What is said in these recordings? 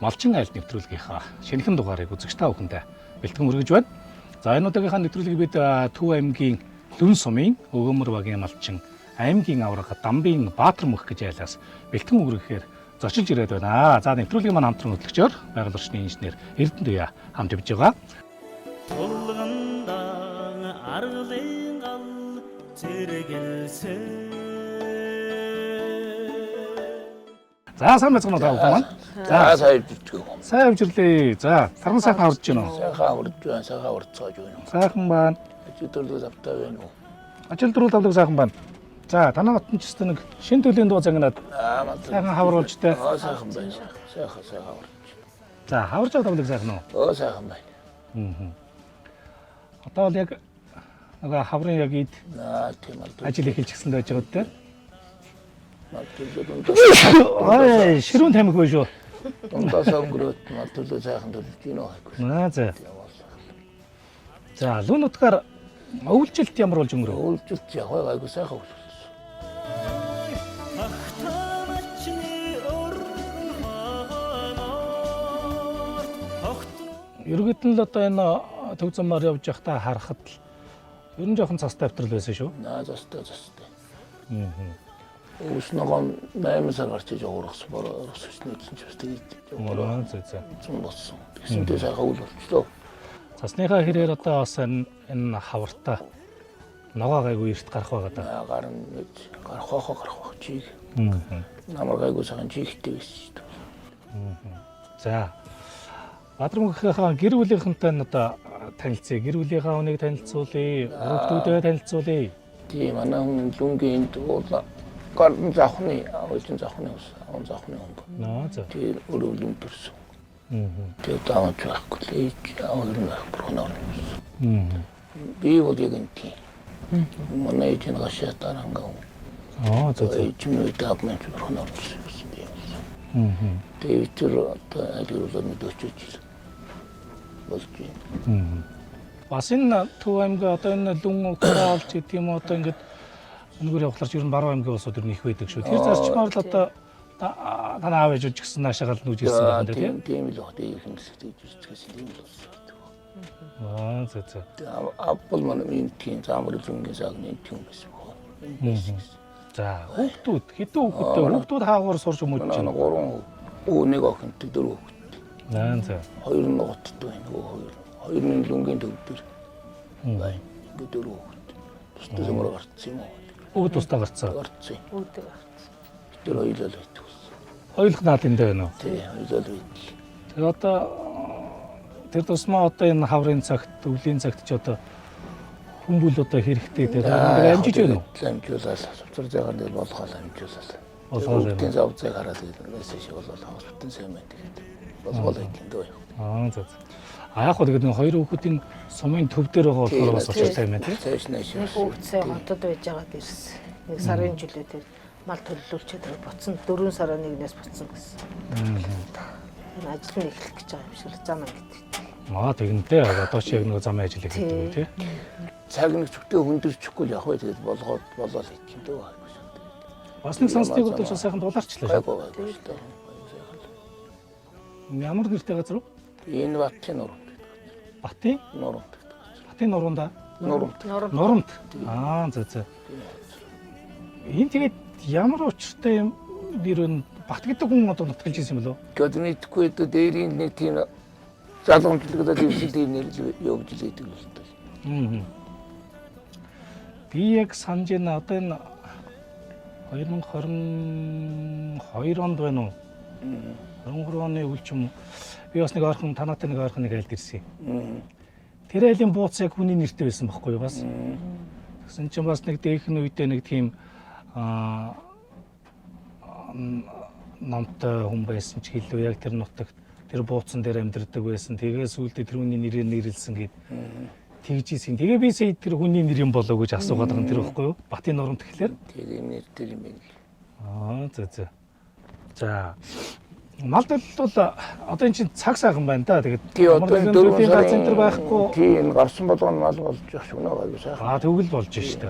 Малчин айлт нэвтрүүлгийнхаа шинэхэн дугаарыг үзэгч та бүхэндээ бэлтгэн хүргэж байна. За энэ удаагийнхаа нэвтрүүлгийг бид Төв аймгийн Лүн сумын Өгөөмөр багийн малчин аймгийн аврага Дамбын Баатар мөх гэж айлаас бэлтгэн хүргэхээр зочилж ирээд байна. За нэвтрүүлгийн маань хамтран хөтлөгчөөр байгаль орчны инженер Эрдэнэ Туяа хамт явж байгаа. За сайн байцгаана та бүхэн маань. За сайн бичдэг юм. Сайн авчирлээ. За сархан сайхан аварж байна уу? Сайхан аварж байна, сайхан аварцгааж байна уу? Сайхан байна. Ажилтнууд автаа байна уу? Ажилтнууд авдаг сайхан байна. За танай хотын ч гэсэн нэг шин төлийн дуу загнаад сайхан хавруулж тэ. Сайхан байна. Сайхан аварч. За хаварж авдаг сайхан уу? Сайхан байна. Одоо л яг нэг хаврын яг ид тийм л ажил эхэлж гисэн байж байгаа тэ. Малтуулаад ширүүн тамхи байна шүү. дундаас өнгөрөөд малтуулаад сайхан төлж гинөө хайхгүй. За. За лүн утгаар өвлжилт ямар болж өнгөрөө? Өвлжилт яг айгүй сайхан өвлжилт. Ерөнхийдөө л одоо энэ төв замаар явж байхдаа харахад л ер нь жоохон цастай автрал байсан шүү. Застай. Ус ногоон 8 сар гарч иж уургасан боросчны чинь ч бас тэгээд за. Зам болсон. Тэгсэнтэй сайхан үйл болчихлоо. Цасныхаа хэрээр одоо бас энэ хавартаа ногоо гайгүй эрт гарах байгаа даа. Гарна гэж гарах чиг. Намайг гайгүй сайхан чигтэй байсан шүү дээ. За. Баатар мөхийнхаа гэр бүлийнхэнтэй одоо танилцъя. Гэр бүлийнхаа хүнийг танилцуулъя. Хүүхдүүдэд танилцуулъя. Тийм манай хүн лүнгийн дуулаа гарын захны авчин захны ус он захны хүн. За. Тэр өрөөлөн төрсөн. Тэр таамаг байхгүй л аврын прохноор. Би бол яг энэ. Манай чинь гашаатаар ангав. За. Чимээ таамаг прохноор. Тэр одоо ажиглуулаад мэдээч болж байна. Бас энэ Төв аймгийн одоо энэ лүн утгаалж гэдэг юм одоо ингээд өнөөр явахлаар ер нь баруун аймгийн улсууд ер нь их байдаг шүү. Тэр зарчмаар л одоо танаа аав ээж ч гэсэн наашаагаар нүүж ирсэн байна тийм. Тийм л хот их хэсэгтэй жижигсэн юм л. За. Аппл маань энэ тийм замрал зүүнгийн сагны тийм байсан. За хүүхдүүд хэдэн хүүхдүүд хаагуур сурч өмөж байна. 3 нэг охинтой 4 хүүхдтэй. За. 2 ноготтой байна. 2 нь лүнгийн төв дээр. Бай. 4 хүүхдтэй. Тустай замраа гарцсан юм уу? Бүгд тустай гарцсан. Бүгд гарцсан. Тэр хоёулаа л байдаг. Хоёулах наадын дээр байна уу? Тий, хоёулаа л байдаг. Тэр одоо тэр тусмаа одоо энэ хаврын цагт, өвлийн цагт ч одоо хүмүүл одоо хэрэгтэй дээр амжиж байна уу? Амжуулаад цуцар зайгаар дээр болгоол амжуулаад. Болгоол. Зав зайг хараад илээс шиг болоод хавцтан сайн байна тэгээд. Болгоол гэдэг дөө. За. Яг хөө тэгээд хоёр хүүхдийн сумын төв дээр байгаа болохоор бас очиж сайн байна тийм. Цааш нааш. Хүүхдсээ хотод байж байгаад ирсэн. Нэг сарын жилээ тэр мал төлөвлүүлчихэд буцсан 4 сарын 1-ээс буцсан гэсэн. Энэ ажил нь эхлэх гэж байгаа юм шиг зам ангид. Тэгнтэй одоо ч яг нэг замын ажил хийдэг үү тийм. Цаг нэг зүгтээ хүндэрчихгүй яг бай тэгээд болгоод хийх юм дөө. Бас нэг сонстыг бодож сайхан дулаарчлаа шүү. Ямар нэртэй газар уу? Энэ Батын нуруунд. Батын нуруунд. Батын нуруунда? Нуруунд. За. Энэ тэгээд ямар учиртай юм нэр Бат гэдэг хүн одоо нутгалж ирсэн юм болов? Гэхдээ нийтгүй дээрийн нэг тийм залгамжлаглаад ирсэн нэр явж ирээд л байна. Би яг санаж байна одоо энэ 2022 онд байна уу? 23 оны үлчим би бас нэг ойрхон танаатай нэг ойрхон айлд ирсэн. Тэр айлын бууц яг хүний нэртэй байсан байхгүй юу бас. Тэгсэн чинь бас нэг дээхэн үедээ нэг тийм номтой хүн байсан ч хэлүү яг тэр нутагт тэр бууцсан дээр амьдардаг байсан. Тэгээс үлдээ тэр хүний нэрээр нэрлсэн гээд тэгжсэн. Тэгээ би сая тэр хүний нэр юм болоо гэж асуугаад байгаа юм тэр байхгүй юу? Батын нурамт тэгэхээр. Тэгээ нэр тэр юм байна. За. За. Мал төлөлт бол одоо эн чинь цаг сайхан байна да. Тэгээд Тий одоо 4 сарын центр байхгүй. Тий энэ гарсан болгоно мал болж явах шиг нөө аюу сайхан. Тэгвэл болж штэ.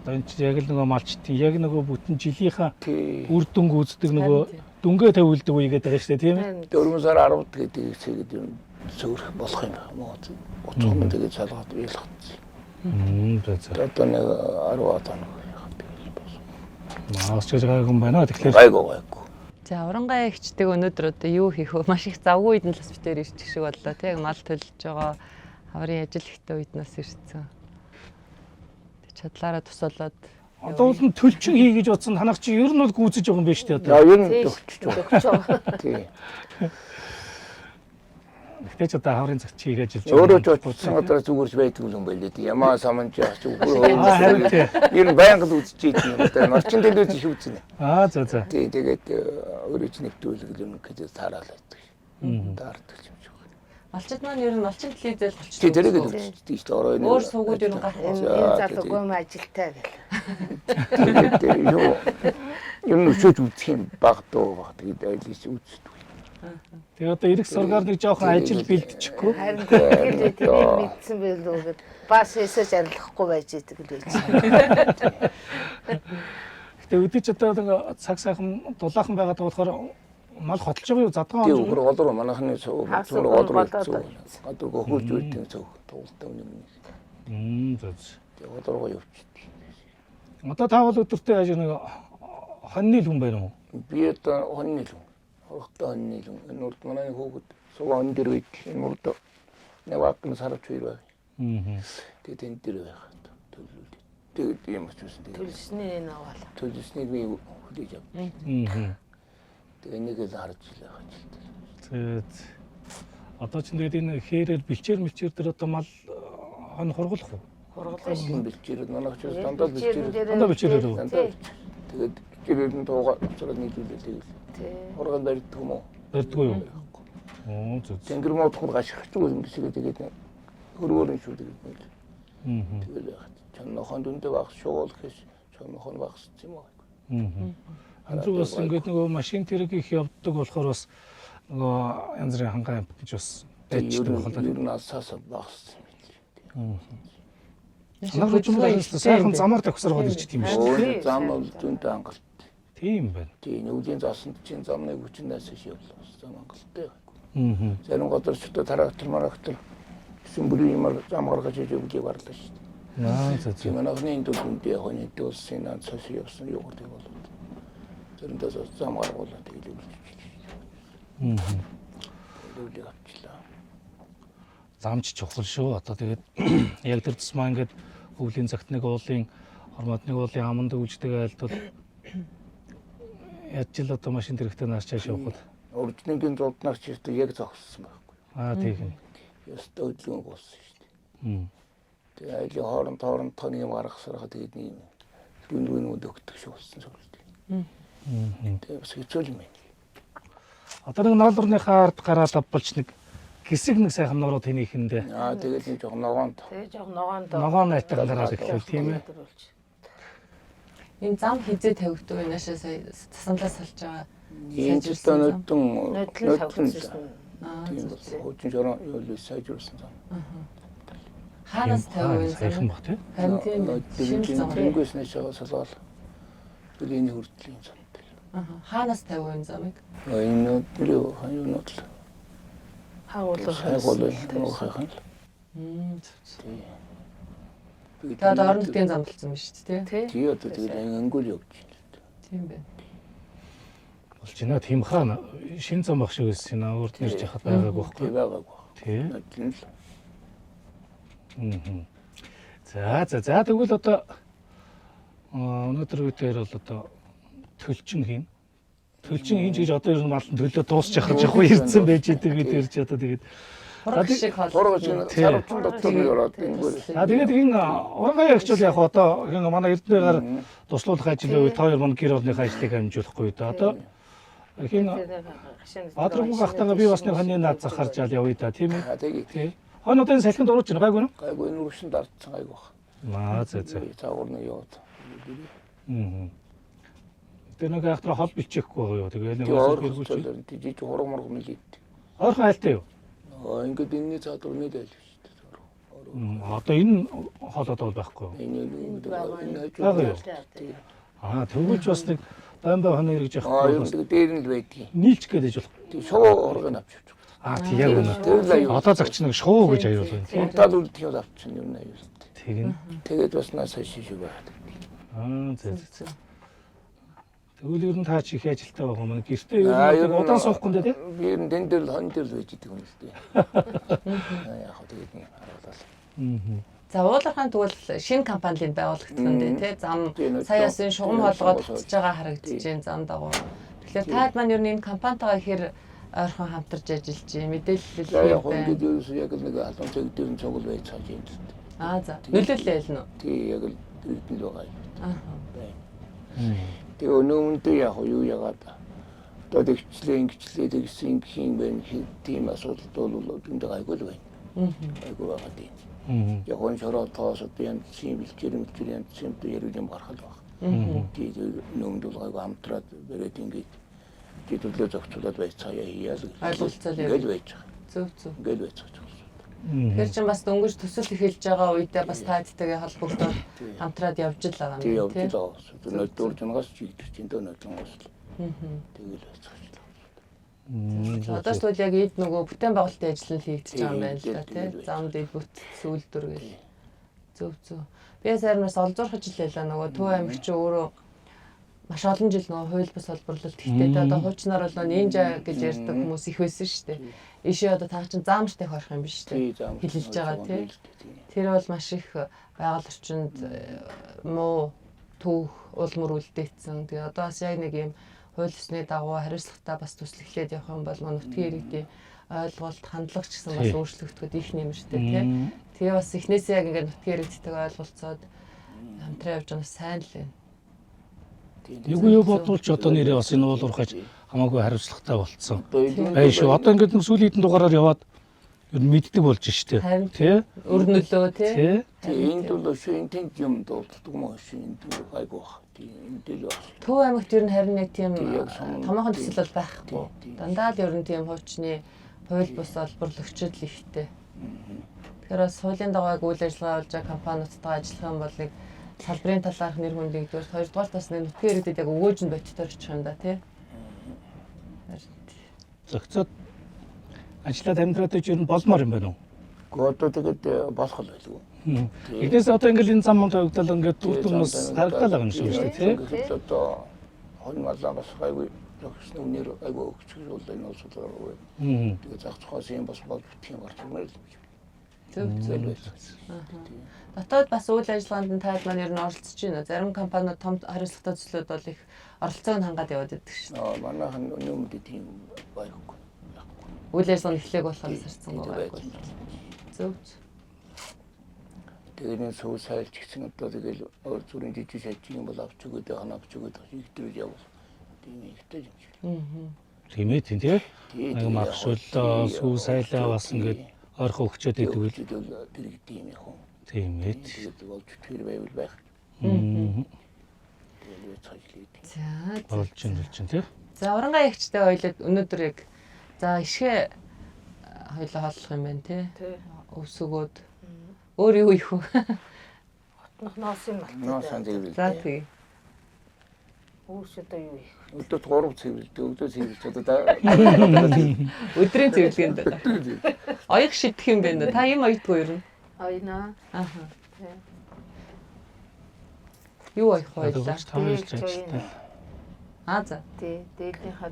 Одоо эн чинь яг л нөгөө малчтын яг нөгөө бүтэн жилийнхаа Тий үр дүнг үздэг нөгөө дүнгээ тавилдаг үегээд байгаа штэ тийм ээ. 4 сар 10 гэдэг хэсэгэд юм зөөрөх болох юм байна. Муу 30 мөн тэгээд салгаад ялгацсан. За. Одоо нэг 10 одоо нэг Маас ч байгаа юм байна. Тэгэхээр гайгүй. За урангаа ихчдэг өнөөдөр одоо юу хийх вэ? Маш их завгүй үед нь л бас битээр ирчих шиг боллоо. Тэг мал төлж байгаа хаврын ажил ихтэй үед нас ирсэн. Тэг чадлаараа тусалаад одоо бол төлчин хий гэж бодсон танах чи ер нь бол гүйцэж байгаа юм байна шүү дээ одоо. Ер нь төгчж байгаа. Тий. Гэтэ ч одоо хаврын цаг чи хийж ажиллаж Өөрөө ч утсан одоо зүгээрч байдаг юм байлээ. Ямаа саманч яах ч үгүй. харин тий. Ер нь байнгад үзэж идэв юм. Одоо орчин дэлгүүр их үзнэ. За. Тий тэгээд өөрөө ч нэгтүүлэг юм гэж таараад байдаг. Таардаг юм шиг. малчид маань ер нь малчин телевизэл болчихсон. Тий тэрийг л үздэг шүү дээ. Орой нэг. Өөр суугууд ер нь гарах. Энэ залуугүй юм ажилтай гэл. Тэгээд юу өчөөж үзэх юм баг дөө баг. Тэгээд айлс үздэг. Тэгээ одоо эрэх сургаар нэг жоохон ажил бэлдчихгүй. Харин тэгэл тэр мэдсэн байлгүй гэд бас эсэж арилгахгүй байж идэг л байж. Гэтэ өдөөч одоо цаг сайхан дулаахан байгаад болохоор мал хотолж байгаа юу задгаан Тий онж. өөр голроо манайхны цог Хасуу голроо болоод цог. Одоо гохож үйдэг цог туултаа үнэн. За. Тий голроо явчихдаг. Одоо таавал өдөртөө яаж нэг хоньны л хүн байна уу? Би одоо хоньны л. Хогтой хоньны л. Энэ урд манай хүүхэд суваа хонь дээр үйд. Энэ урд нэг вакн сарч хоёр бай. Тэгээд энэ дээр байх. Төлөвлөлт. Тэгээд юм очсон. Төлсний энэ аваад. Төлөвсний би хүлээж ав. Тэгээ нэг л харж илээ хажилт. Одоо ч тэгээд энэ хээрээр бэлчээр дээр одоо мал хонь хургуулах уу? Хургалаа шүү. Энэ бэлчээр манайх ч дандаа бэлчээр. Дандаа бэлчээрээр үү? Тэгээд бэлчээр нь туугаа уцраад нийлүүлээд тэгэл. Тий. Хургал барьдаг юм уу? Барьдгүй юу? Зөв. Тэнгэр мод хур гашихч юм шиг тэгээд хөрөөрөн шүү тэгээд. Тэгэл яах. Чон нохон дүндээ багс шуул гэш чон нохон багс юм уу? Андруу бас ингээд нөгөө машин тэрэг их явдаг болохоор бас нөгөө янз бүрийн хангаа амтж бас байждаг байна. Ер нь асаасаа багс юм. Санаа руу сайхан замаар тагсаргаад ирчих юм шүү. Өөр зам бол дүнтэй хангалт. Тийм байна. Тийм өвлийн засанд чинь замны хүчнээс шиг явлаа. Зам хангалттай. Зарим газар ч одоо тарахтар марахтар сүмбүрийн юмар зам гаргаж иж өвлийг барлаа шүү дээ. За. Тийм анхны энэ дүндээ хонь дөөсөн ан цаас явсан юу гэдэг болов. Заримдаа зам гаргуулаад тэгэл өвлөж. Өвлийг авчлаа. Замч чухал шүү. Одоо тэгээд яг тэр тусмаа ингээд өвлийн цагт нэг уулын хормодны уулын аманд өвлждэг айлтвал яаж л одоо машин тэрэгтэй наарч чааш явахад. Ордныгийн зоднаар ч яг зогссон байхгүй. Тийм. Ёстой хөдөлгөөн болсон шүү дээ. Тэгээ айлын хооронд тань юм гаргасараа тэгээд нэг дүн өгдөг шиг болсон зүйл. Тэгээ бас хэцүү юм байна. Одоо нэг ноолорныхаа ард гараад авбалч нэг хэсэг нэг сайхан нуруу тэнийхэндээ. Тэгээд нэг жоохон ногоонд. Тэгээ жоох ногоонд. Ногоон айтаа гараад ирэхлээр тийм ээ. Энэ зам хизээ тавигддаг энэ ашаа сая засанлаа салж байгаа. Энэ ч одоо нөтөн тавьчихсан. тийм хуучин шорон юу л сайжруулсан зам. Хаанаас тавив энэ Сайхан зам? баг тийм. Харин тийм шинэ зам. Тэнгээс нэшээ салгал. Бүлийн хүртлийн зам. Хаанаас тавив энэ замыг? Энэ нөлөө хаюунууд л Хаагуулах. хайгуул хайхан л. Тэгээд орнотын замдалсан юм шүү дээ, тий? Тий одоо тэгээд ангиул явж байна. Тийм байна. Болж байна. Тийм хаана шин зам баг шиг байсан. Өөрт нэрж яхад байгаагүй байхгүй. Байгаагүй. Тийм. За тэгвэл одоо өнөөдөр үеэр бол одоо төлчин хийн. Төлчин хийж гэж одоо ер нь малын төлөө дуусч яхаж явах ирсэн байж идэг бид ирж одоо тэгээд Хураг шиг хол. Хургаж сарвчин дотор ороод ингүүл. тэгээд энэ уран ягч бол яг одоо энэ манай эрдэнэгээр туслуулах ажлын үед 2 мөн гэр орных ажлыг амжуулахгүй да. Одоо хин Баатрам гахтаага би бас нэг ханы наад захарж ял явъя да тийм ээ. Тэгээд Тий. Хонь одоо энэ салхинд орж байна гайгүй юу? Гайгүй энэ рүүшин дардсан гайгүй бах. За. Цаагуурны яваад. Тэр нэг ахтра хол бичээхгүй байгаа юу? Тэгээ нэг өөрөөр жиж хураг мураг мэлээд. Ойрхон айлтай юу? Ингээд энэний цаадур нэг айл шүү дээ. Одоо энэ хол одоо байхгүй юу? Энэ Тэгвэл бас нэг бамбай хоног гэж ер яахгүй. нь дээр нь л байдгийг. Нийлж гээд болох. Тий шуу ургыг авч явж. Тийм яг үнэ. Одоо загч нэг шуу гэж аюул байна. Унтаад үлдэх авчихсан юм аюул. Тэгнь. Тэгээд бас наасаа шишиг байгаад. За. Тэгвэл ер нь таа чи их ажилтаа байгаа юм. Гэртээ ер нь удаан суухгүй нэ тий? Би ер нь тэн дээр л хон дээр л байж идэг юм л дээ. Яг хөө тэгээд нэг харууллаа. За уулархан тэгвэл шинэ компанийн байгуулагдсан дээ тий. Зам саяас энэ шугам холгоод татж байгаа харагдаж байна зам дагуу. Тэгэхээр таад маань ер нь энэ компанитайгаа ихэр ойрхон хамтарч ажиллаж байна. Мэдээлэл яг ингээд ерөөсөө яг л нэг алуун цаг дээр нь цугл байж цааж юм л дээ. За. Нөлөөлөл нь үү? Тий яг л дэрдэн л байгаа юм. Тэгээ өнөөмөндөө яг юу яагаад одоо тэгсэн ингэхийн байх тийм асуудал бол өндөө гайгүй л байна. Гайгүй байгаа тийм. Яг он шороотоос одоо янз юм бэлчээр янз юм дээр юм гаргал баг. Тэгээд нөмд бол гайгүй хамтраад бариад ингээд төрлөө зохицуулаад байж цаая хийяал ойлголцол ингээд байж байгаа. Зөв. Ингээд байж байгаа. Тэгэхээр чинь бас дөнгөж төсөл эхэлж байгаа үедээ бас таадтайгаа холбогдоод хамтраад явж л байгаа юм тийм. Өнөөдөр дуржнаас чигдэж чинь өнөөдрөөс. Тэгэл байж байгаа. Одоо ч тэгвэл яг эд нөгөө бүтээн байгуулалтын ажил нь хийгдэж байгаа юм байна л да тийм. Зам дэлбүт сүүлдүр гэл. Зөв. Би сарнаас олзуурхаж л байлаа нөгөө Төв аймаг чи өөрөө маш олон жил нөгөө хууль бус холбоорлолт хийхдээ одоо хуучнаар бол нинжа гэж ярьдаг хүмүүс их байсан шүү дээ. Ишээ одоо таа чин заамжтай хорих юм биш үү? Хэлэлж байгаа тийм. Тэр бол маш их байгаль орчинд муу түүх улмөр үлдээсэн. Тэгээ одоо бас яг нэг юм хууль ёсны дагуу хариуцлагатай бас төслөглээд явах юм бол нутгийн иргэдийн ойлголт хандлагч гэсэн бас өөрчлөгдөхөд их нэмэртэй тийм. Тэгээ бас эхнээсээ яг ингээд нутгийн иргэдтэйгээ ойлголцоод хамтран явж байгаа нь сайн л байна. Юу бодвол ч одоо нэрээ бас энэ уулуурхаж хамаагүй хариуцлагатай болцсон. Бай шүү. Одоо ингээд нэг сүүлийн хэдэн дугаараар яваад ер нь мэддэг болж штэ. Тий? Өр нөлөө тий. Энд бол шин тэнт юм дуулдаг юм шүү. Энд гайгүй баг. Энд л баг. Төв аймагт ер нь харин нэг тийм томоохон төсөл бол байхгүй. Дандаа л ер нь тийм хуучны хууль бус олборлогчд л ихтэй. Тэгэхээр бас хуулийн дагуу үйл ажиллагаа болж байгаа компаниудтай ажиллах юм бол нэг салбарын талаарх нэр хүндийг дөрөв хоёрдугаар бас нэг нутгийн иргэдэд яг өгөөж нь бодтоор очих юм да тий. Зөгцөд ажиллаад амьдраад ич ер нь болмоор юм байна уу? Одоо тэгээд болох л байлгүй. Эдээс одоо ингээд энэ зам тавигдал ингээд дүүртмэс харагдал байгаа юм шиг шүү дээ тий. Одоо хон малаа бас гайгүй зогсны үнээр гайгүй өгчих бол энэ усаар уу. Тэгээд зах цохоос юм бас болж тийм гарч ирмээр л гэж. Зөв. Дотоод бас үйл ажиллагаанд таад маань ер нь оролцож байна. Зарим компаниуд том хариуцлагатай төслүүд бол их оролцоог нь хангаад яваад байдаг шүү дээ. Манайхан өнөөдөр тийм байхгүй. Үйл ажиллагааны эхлэх болохоор сарцсан байгаа. Зөв. Тэгээд энэ сүү сайлч гэсэн одоо тэгэл өөр зүрийн жижиг шалжиг юм бол авч өгөөд ханаа авч өгөөд ихтрүүл явах. Тийм ихтэй юм шиг. Тийм ээ тий. Нэг магшууллаа сүү сайлаа бас ингээд ойрхон өгчөөд идэг үл. Тэр тийм яг хөө. Тийм ээ. Тэгээд болж тэр байвал байх. За болж чинь тий. За урангаа ягчтай ойлоод өнөөдөр яг за ишгэ хоёлоо хооллох юм байна тий. Өвсгөөд өөр юу их вэ? Хотнох носын мал. Носон зэрэг. За тий. Өөрс одоо юу их. Өдөрт 3 цэвэрлдэг, өдөө цэвэрлж одоо Өдрийн цэвэрлэгэнд байна. Оёг шидэх юм байна. Та юм оёдгүй юу? Ойноо. Аха. Юу оёх байлаа? За. Тий, дээлнийхээ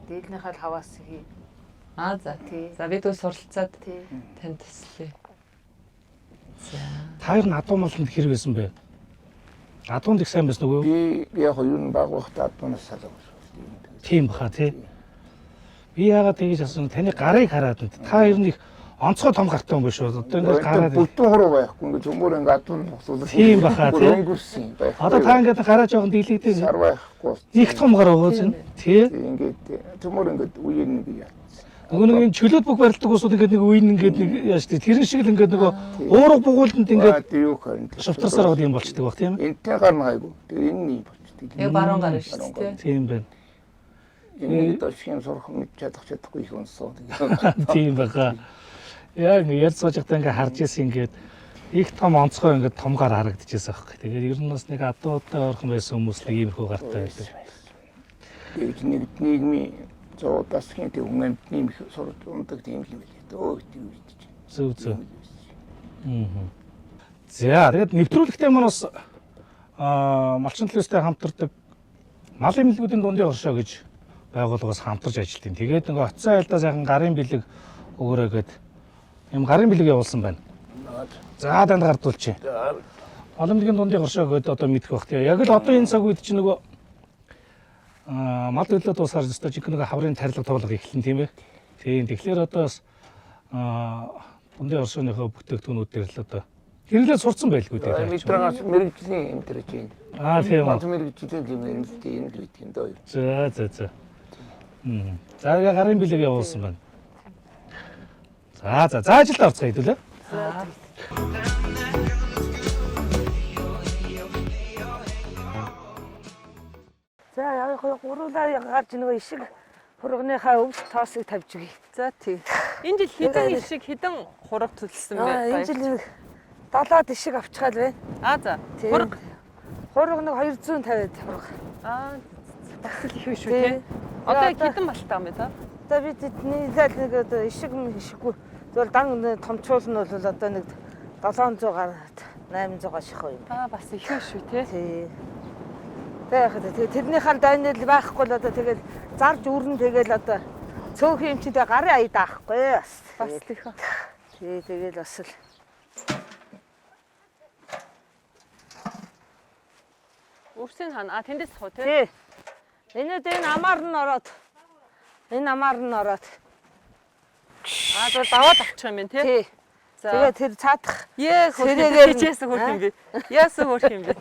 дээлнийхээ хаваас хий. За. За бид ус суралцаад тань туслая. За. Та ер нь адуу маланд хэрэг байсан бэ? Адуунд их сайн байсан уу? би яг юу н баг багтаа адуунаас салаа. Тийм баха тий. Би яагаад тэгж асуув таны гарыг хараад та ер нь их онцгой том гартай юм биш үү? Одоо ингээд гараад бүтэн хуруу байхгүй ингээд төмөр ингээд адуун босуулаад тийм баха тий. өнгөрсөн байх. Одоо та ингээд гараа жоохон дийлэгдээ сар байхгүй. их том гар өгөөс нь тий. Ингээд төмөр ингээд үеэр нэг яа. Нөгөө нэг энэ чөлөөт бүх барилдаг усууд ингээд нэг үеийн ингээд нэг яаж тий тэрэн шиг л ингээд нөгөө уурга бугууланд ингээд юу харин. шавтарсаар аваад юм болчдөг баг тийм ээ. Энтэй гарна гайгүй. Тэгээ энэ юм болчтой. Яг баруун гарна шүү дээ. Тийм байна. Энэ ташгийн сурах мэд чадахгүй их унсаа. Тийм байгаа. Яг ярьж сууж байхдаа ингээд харж ирсэн ингээд их том онцгой ингээд томгаар харагдчихсан байхгүй. Тэгээд ер нь бас нэг адуутай орхон байсан хүмүүс нэг иймэрхүү гартай байдаг. Тэгээд нэг нийгмийн зоо тасгийн тэг хүн амтны их сурд ундаг тийм юм билээ. Өө тийм үед чинь. Зөв зөв. За тэгээд нэвтрүүлэгтээ маань бас малчин төлөөстэй хамтардаг мал эмнэлгүүдийн дундын оршоо гэж байгууллагаас хамтарч ажилладаг. Тэгээд нөгөө оцсон айлдаа сайхан гарын бэлэг өгөөрэй гэд юм гарын бэлэг явуулсан байна. За данд гардуулчих. Мал эмнэлгийн дундын оршоо гэд одоо мэдэх бах тийм. Яг л одоо энэ цаг үед чинь нөгөө мал төлөө дуусгаар өстой жиг нэг хаврын тарилга тоглох эхэлнэ тийм ээ. Тийм тэгэхээр одоо бас дундын оршооныхоо бүтээгдэхүүнүүд дээр л одоо хэрэглээ сурцсан байлгүй дээ. Мэдрэгээс мэрэгжлийн энэ төр чинь. Тийм Мал мэрэгжлийн юм энэ л үйт юм даа. За. За яг гарын бэлэг явуулсан байна. За ажилд орцгоё хэдүүлээ. За яг гуруулаа гарч нөгөө ишиг хургийнхаа өвс тоосыг тавьж өгье. За тий. Энэ жил хэдэн ишиг хэдэн хураг төлсөн бэ? Энэ жил нэг 70-аад ишиг авчихал байна. За. Хураг нэг 250 хураг. Бас л их биш үү тий. Одоо яг хэдэн малтай юм бэ та? Одоо бид нийлээд нэг одоо ишиггүй зөвл дан томчуул нь бол одоо нэг 700 гараад 800 ших юм. Бас их биш үү тий. Тий. Тэгээ тэрнийхэн дайнал байхгүй л одоо тэгэл зарж үрэн тэгэл одоо цөөхөн эмчтэй гарын ая даахгүй бас их. Тий тэгэл бас л Өвсөн хаана тэндээс хоо тий. Тий. Энэ амаар нь ороод зөв даваад авчих юм байна тий. тий. Тэгээ тэр цаадах сэрэгээр хийжсэн хөрх юм бэ. Яасан хөрх юм бэ?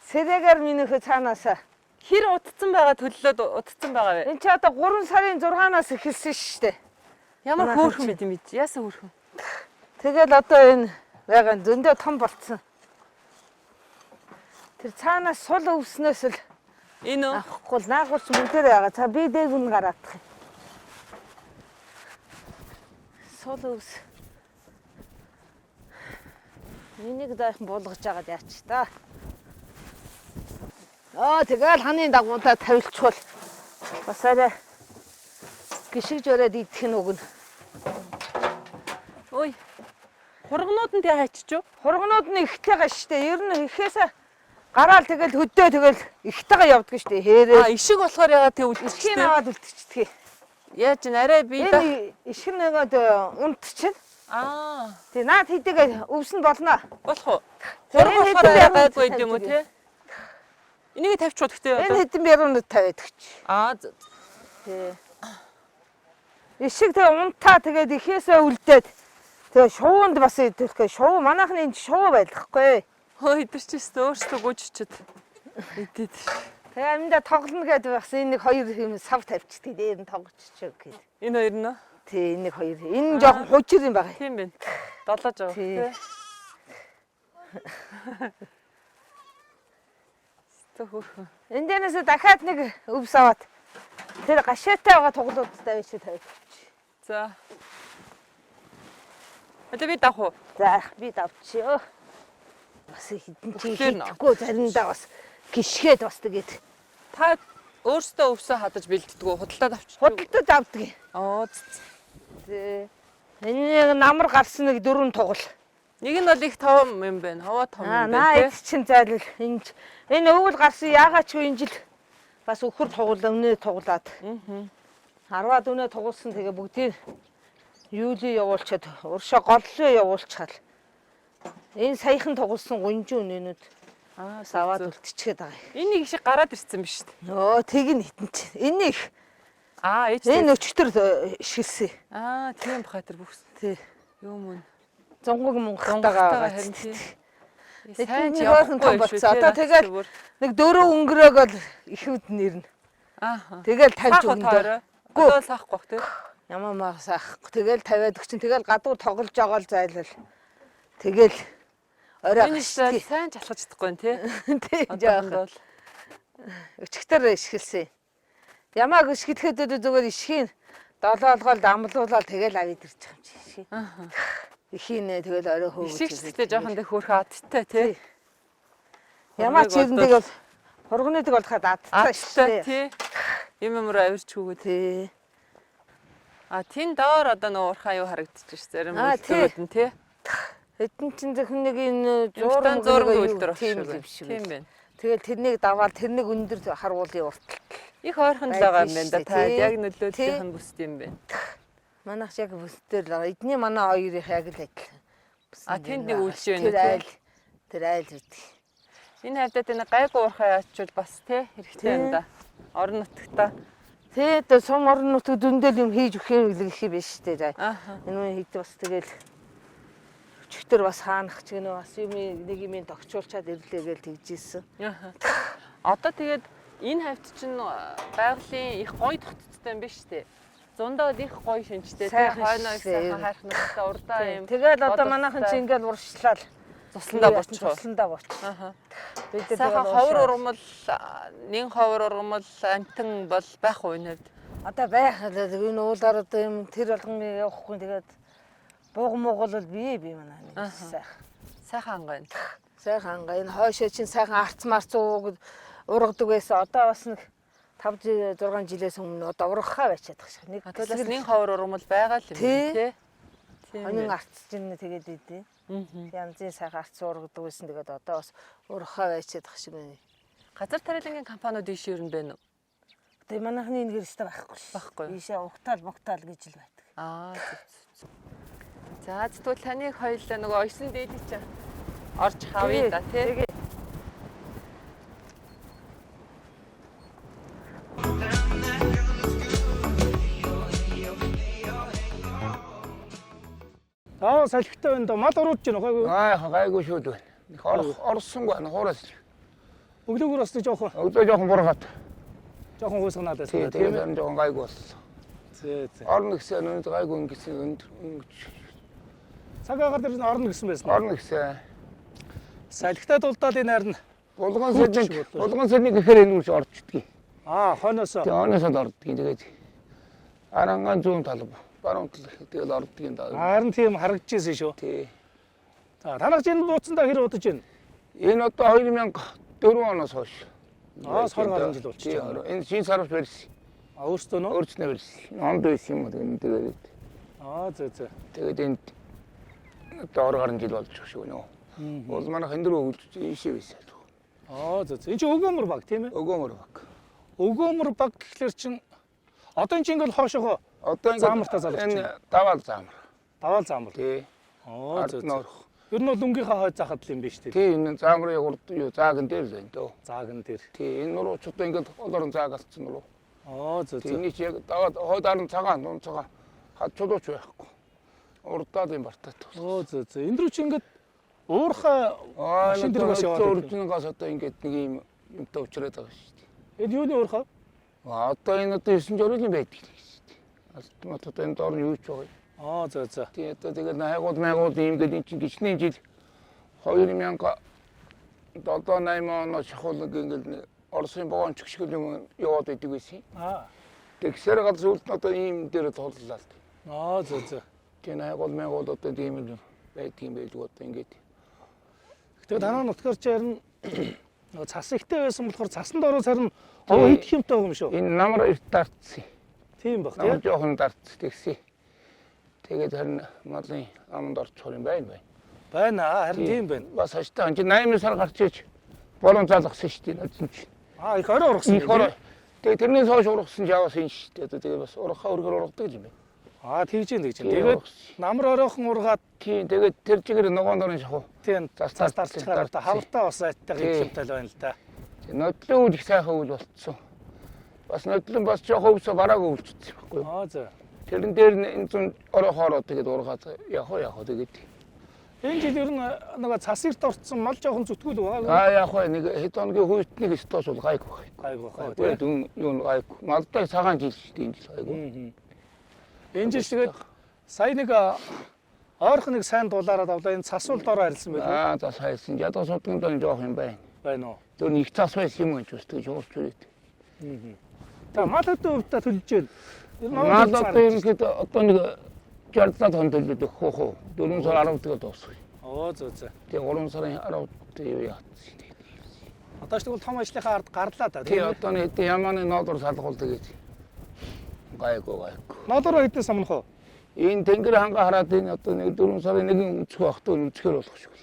Сэрэгээр минийх цаанаасаа Хэр утцсан байгаа төлөлөөд утцсан байгаа вэ? энэ ч одоо 3 сарын 6-наас эхэлсэн шүү дээ. Ямар хөөрхөн мэт юм бэ? Яасан хөөрхөн? Тэгэл одоо энэ байгаа зөндөө том болцсон. Тэр цаанаас сул өвснөөс л энэ үү? авахгүй л наагуулч мөндөр байгаа. За би дээг нь гараадах юм. Сул өвс. Энийг дайхан буулгаж агаад яач та. Тэгэл ханы дагуудаа тавилчвал бас арай гიშгж өрөөд идэх нь өгнө. Ой. Хургнууд нь тэг хайчих. Хургнууд нь ихтэйгаа штэ. Ер нь ихээсээ гараал тэгэл хөдөө тэгэл ихтэйгаа явдаг штэ. Хэрэг. Ишиг болохоор ягаад тэг үлдчихсэн. Ишгийг аваад үлдчихдэг. Яаж н арай би да. Энэ ишг нэгэд унт чинь. Тэг наад хийдэг өвсөн болно. Болох уу? Хург болохоор гайгүй юм уу те? Энийг тавьчихвол гэхдээ энэ хэдэн бяруунууд тавиад өгч. Тий. Ишиг тэг унтаа тэгээд ихээсээ үлдээд тэгээ шуунд бас идэхгүй. Шуу манайхны энэ шуу байлгахгүй. Хөө идэрч өөрсдөө гүйччихэд идэд. Тэгээ аминда тоглоно гэдэг бас энэ нэг хоёр юм сав тавьчихдаг. Дээр нь тоглочих гээд. Энэ хоёр нь? Тий, энэ нэг хоёр. Энэ нь жоохон хужир юм байна. Тийм байна. Долоож байгаа. Тий. Хөөрхөн. Эндээс дахиад нэг өвс аваад тэр гашаатай байгаа туглуудтай байж тавьчих. За. Одоо би давах уу? За, би давчихё. Бас хитэн чи хийхгүй заримдаа бас гიშгээд бас тэгээд та өөрсдөө өвсөө хадаж бэлддэг үү? Худалдаад авчих. Худалдаж авдаг. Тий. Энэ намар гарсан нэг 4 тугал. Нэг нь бол их том юм байна. Хаваа том юм Наа байна. эд чин зайлал энэ өвөл гарсан яагаач энэ жил бас өхөр тугал өмнө туглаад. 10-аад өнөө тугуулсан тэгээ бүгдийг юули явуулчаад уршаа голлоо явуулчихал. Энэ саяхан тугуулсан гунжин өнөөнүүд саваад үлдчихээд байгаа. Энэ нэг шиг гараад ирсэн биз дээ. Тэг нь хитэн чи. Энэ их ээж энэ өчтөр шилсэн. Тийм бахай тэр бүхс. Тий. Юу мөн. Зунгаг мунгахтайгаа харин тий. Сайн явахгүй том болцоо. Одоо тэгэл нэг 4 өнгөрөөгөл ихэвд нэрнэ. Тэгэл тавьж өгнө. Одоо саахгүй бах тий. Ямар маасаах. Тэгэл тавиад өгчин. Тэгэл гадуур тоглож байгаа л зайлвал. Тэгэл орой Энэ ч сайн чалхаж чадахгүй тий. тий Одоо бол өчгтөр ишгэлсэн. Ямааг ишгэлэхэд зүгээр ишхийн долоолгол амлуулаад тэгэл авид ирчих юм чи. Аа. Ихийнэ тэгэл орой хөөгч. Ишгтэй жоохон дэх хөрх адтай тий. Ямар ч юмдэг бол хургуныг болоход адтай Адтай шүү дээ. тий. Юм авирч хүүгээ. Тий. А тэн доор одоо нөө уурхаа юу харагдчих ш зарим үлдүүд нь тий. Хэдэн чин зөвхөн нэг энэ Зурдан зураг үлдэр тийм багш. юм шиг. Тийм байна. Тэгэл тэрнийг даваад тэрнийг өндөр харуулъя урт. Их ойрхон л байгаа юм байна да. Та Тий. яг нөлөөллийнх нь бүсд юм байна. Манайх яг бүсдээр л байгаа. Эдний манай хоёрын яг л адилхан. А тэнд нэг үлж байна тий. Тэр айл гэдэг. Энэ хавьдаа энэ гайгүй уурхаа яачвал бас тий хэрэгтэй юм да. Орон нутгата. Тэ одоо сум орон нутгад дүндэл юм хийж өгөх юм их биш дээ. Ааха. Энэ хэд бас тэгэл өчтөр бас хаанах ч гэнэ бас юм нэг юм тогтчуулчаад ирлээ гэж тэгжсэн. Ааха. Одоо тэгээд энэ хавьд чинь байгалийн их гоё тогтцтой юм биш үү? Зундаа их гоё шинжтэй тий. Сайхан Хойноо их шээ. сайхан хайрхнастай урдаа юм. Тэгэл одоо манайхан чи ингээд уршлал Тусландаа бочих. тусландаа бочих. Ааха. Бид нар Сайхан тэгэл ховор уршаад. урмал нэн ховор урмал амтан бол байх уу энэ хавьд? Одоо байх л энэ уулаар одоо юм тэр болгон явахгүй тэгээд бууг муугал бол бие манай нэг сайхан. Сайхан гайн. Сайхан энэ хойшоо чинь сайхан арц марц ургадаг байсан. Одоо бас нэг 5 6 жилээс өмнө одоо ургахаа байчаад байгаа шиг. Нэг Тэгвэл нэн ховор урмал байгаа л юм тий. Тийм. Онин арц чинь тэгээд идэв. Янзын сайхан арц ургадаг байсан. Тэгээд одоо бас ургахаа байчаад байгаа шиг байна. Газар тариалангийн компаниуд ийш юу юм бэ нүү? Тэгээ манайхны энэ гэрээстэй байхгүй ш. Байхгүй. Ийшээ угтаал мугтаал гэж л байдаг. Аа. За тэгвэл таныг хоёулаа нөгөө ойсон дээлий чи орж хавъя да тий. Аа салхитай байна да. Мал оруулж гин гайгүй. Гайгүй шүү дээ. Их орсонгүй ана хуураас. Өглөөгөр бас жоохон Өдөө жоохон бургаад. жоохон хуйсганаад байсан Тийм тийм ээ. тийм жоохон гайгүй болсон. Зөө. Орно гэсэн өнөд гайгүй ингэсэн Цагаагаар дээр орно гэсэн байсан. орно гэсэн. Салхитай дулдаад энэ харин Булган сэрний гэхээр энэ үс орчдгийг. аа хойноосоо Тэгээ оносод ордгийг тэгээд арангаан зүүн тал баруун тал тэгэл ордгийг даа. харин тийм харагдчихсэн шүү. Тий. За танах энэ бууцандаа хэр удаж байна? Энэ одоо 2004 оноос хойш. Аа 20 гаруй жил болчихсон. Энэ шинэ сарвч барьсан. А өөртөө нөө? Өөрчлөнө барьсан. Онд байсан юм уу тэгээд. Аа зөө. Тэгээд энд одоо 20 гаруй жил болж байгаа шүү нөө. Бол манайх энэ дөрөв үлдэж ийшээ байсан. Аа зөө. Энэ чинь өгөөмөр баг тийм ээ? Өгөөмөр баг. Өгөөмөр баг гэхлээр чинь одоо энэ чинь ингээл хоошоогоо Одоо ингэ заамартаа залгаж энэ даваал заамар. даваал заамар. Тий. Аа Ард зөө. нөрх. Ер нь бол өнгийнхаа хойд захад л юм биш үү? Тий энэ заамрын урд юу зааган дээр л байна дөө. Зааган дээр. Тий энэ нуруу ч одоо ингэ олорон заагалцсан нуруу. Аа зөө. Тий энэ чи яг даваад хойд арын цагаан нун цагаан хад чулууч байхгүй. Урдаад юм бартаа. Оо зөө. Энэ рүү чи ингээд уурхай машин дээр бас яваад. Урдныгаас одоо ингэ нэг юм юмтай уучраад байгаа шүү дээ. Энэ юуны уурхай? Одоо энэ одоо 9 жирийн байдаг шүү дээ. Алтмат одоо энэ доор нь юу ч байгаа. Аа зөө. Тий одоо тэгээд найгууд ийм гэдэг энэ чинь гिचний жил 2007-8 оноос шахуулаг ингээл Оросын богоонч шиг юм яваад байдаг байсан. Аа. Тэгсээр гал зүйлд нь одоо ийм дээр туллаа л. Аа зөө. Тий найгууд одоо тийм л байдаг юм байж одоо ингээд. Тэгээд танаа нутгаар чи харин нөгөө цас ихтэй байсан болохоор цасанд ороод харин овоо идэх юмтай байгаа юм шүү. Энэ намар эрт дартсан. Тийм баг Намар тийм. жоохон дартсан тэгсэн. Тэгээд харин малын аманд орчихор юм байна. Байна аа харин тийм байна. Бас хаштай энэ 8 сар гарч иж болон залгасан шүү дээ. Надад чинь. Аа их орой ургасан. Их орой. Тэгээд тэрнээс хойш ургасан ч яваас энэ шүү дээ. Тэгээд бас ургахаа өргөр ургадаг юм байна. Аа тэгж юм. Тэгээд намар оройхон ургаад Тийм тэгээд тэр чигээр ногоон дорын шахуу. тийм цас дарчгаар та хавтаа бас айттай хэлбэлтэй байна л да. Нодлон үл их сайхан үл болцсон. Бас нодлон бас жоохон өвсө барааг өвлцсөн байхгүй юу? Аа зөө. Тэрэн дээр энэ зүүн орой хоороо тэгээд ургаад яг тэгээд. Энэ жил ер нь нөгөө цасырт орцсон мал жоохон зүтгүүл байгаа. Аа яг хөө нэг хэд хоногийн хувьд нэг стос бол гайгүй. Гайгүй хаа. Тэгээд юу гайгүй. Малтай цагаан жил шүү дээ энэ жил гайгүй. Энэ жил тэгээд сая нэг ойрхон нэг сайн дулаараад авлаа энэ цасуул дороо харилсан байх. Аа за сайсан. Ядуу судгийн дон жоох юм байна. Байна уу? Тэр нэг цас байсан юм гэж үстэй жоох чүрээд. Та мал өдөөдөө төлж байна. Мал өдөөд одоо нэг 60 тонн төлөд хөө 4 сар 10 тэгээд дуусах. Оо зөө зөө. Тэгээ 3 сарын 10-д юу яатсан. Одоо ч тэгвэл том ажлынхаа ард гарлаа та. Тэгээ одоо нэг ямааны ноодор салгуул тэгээд гайгүй. Ноодороо хэдэн самнах уу? Энэ тэнгэр ханга хараад энэ одоо нэг 4 сарын 1-ний үсэх багтаа үзэхэр болох шүү.